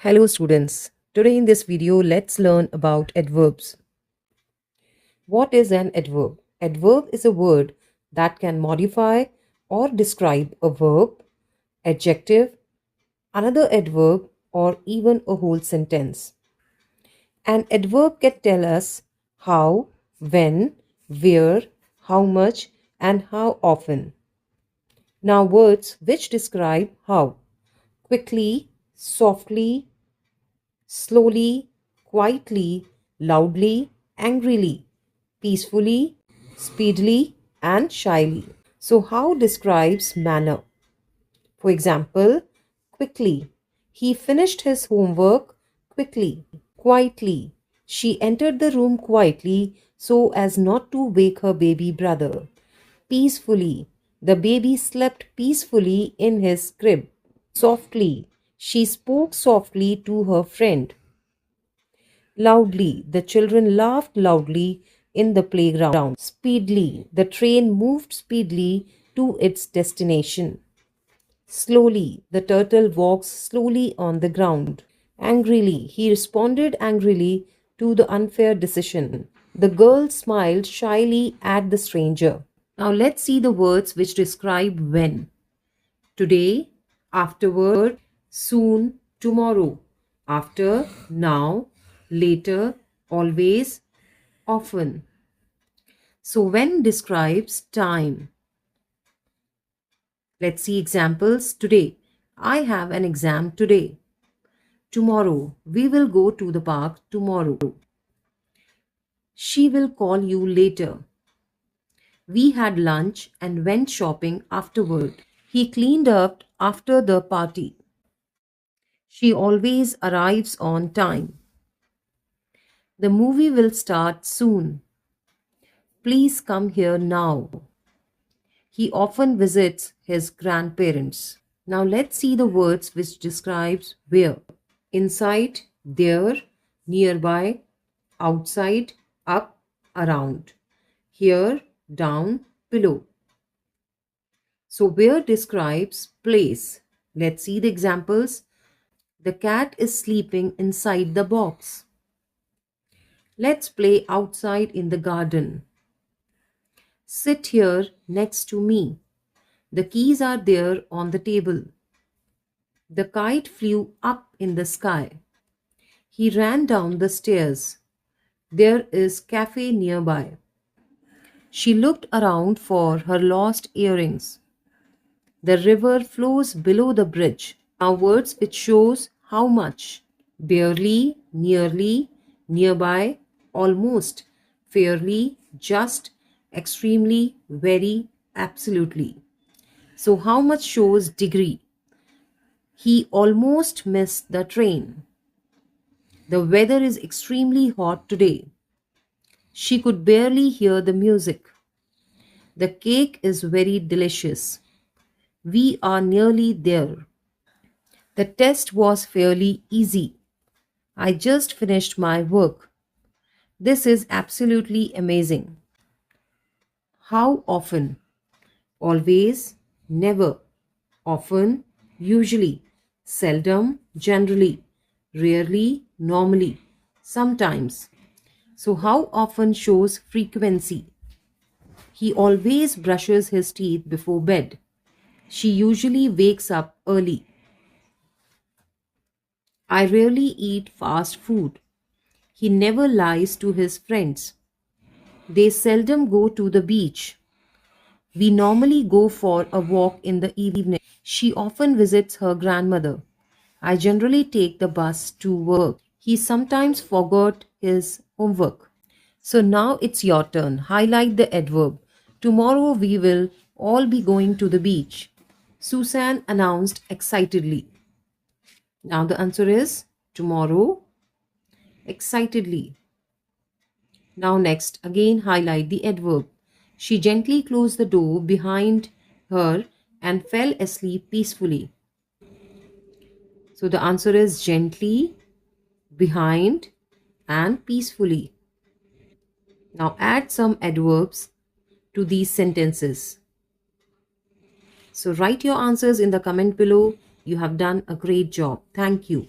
Hello students, today in this video let's learn about adverbs. What is an adverb? Adverb is a word that can modify or describe a verb, adjective, another adverb or even a whole sentence. An adverb can tell us how, when, where, how much and how often. Now words which describe how: quickly, softly, slowly, quietly, loudly, angrily, peacefully, speedily, and shyly. So, how describes manner? For example, quickly. He finished his homework quickly. Quietly. She entered the room quietly so as not to wake her baby brother. Peacefully. The baby slept peacefully in his crib. Softly. She spoke softly to her friend. Loudly, the children laughed loudly in the playground. Speedily, the train moved speedily to its destination. Slowly, the turtle walks slowly on the ground. Angrily, he responded angrily to the unfair decision. The girl smiled shyly at the stranger. Now let's see the words which describe when. Today, afterward, soon, tomorrow, after, now, later, always, often. So when describes time. Let's see examples. Today, I have an exam today. Tomorrow, we will go to the park tomorrow. She will call you later. We had lunch and went shopping afterward. He cleaned up after the party. She always arrives on time. The movie will start soon. Please come here now. He often visits his grandparents. Now let's see the words which describes where. Inside, there, nearby, outside, up, around. Here, down, below. So where describes place. Let's see the examples. The cat is sleeping inside the box. Let's play outside in the garden. Sit here next to me. The keys are there on the table. The kite flew up in the sky. He ran down the stairs. There is cafe nearby. She looked around for her lost earrings. The river flows below the bridge. Now words which shows how much. Barely, nearly, nearby, almost, fairly, just, extremely, very, absolutely. So how much shows degree. He almost missed the train. The weather is extremely hot today. She could barely hear the music. The cake is very delicious. We are nearly there. The test was fairly easy. I just finished my work. This is absolutely amazing. How often? Always, never, often, usually, seldom, generally, rarely, normally, sometimes. So, how often shows frequency. He always brushes his teeth before bed. She usually wakes up early. I rarely eat fast food. He never lies to his friends. They seldom go to the beach. We normally go for a walk in the evening. She often visits her grandmother. I generally take the bus to work. He sometimes forgot his homework. So now it's your turn. Highlight the adverb. Tomorrow we will all be going to the beach. Susan announced excitedly. Now the answer is tomorrow, excitedly. Now next, again highlight the adverb. She gently closed the door behind her and fell asleep peacefully. So the answer is gently, behind, and peacefully. Now add some adverbs to these sentences. So write your answers in the comment below. You have done a great job. Thank you.